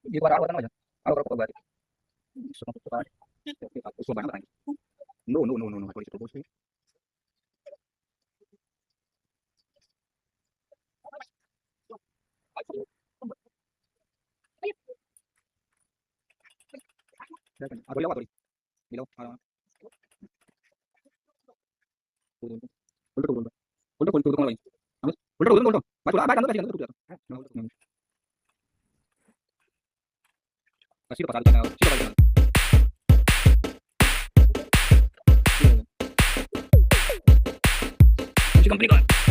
Di luar awal aja. Awal kok berarti. Semua itu kan. Aku coba banget. No, no, no, no, no. Kalau itu bos. Aku lewat tadi. Bilau. Untuk untuk lain. Untuk. Maju lah, badan kasih untuk. Kasih pasal kanal. Siapa lagi? Masih komplit kok.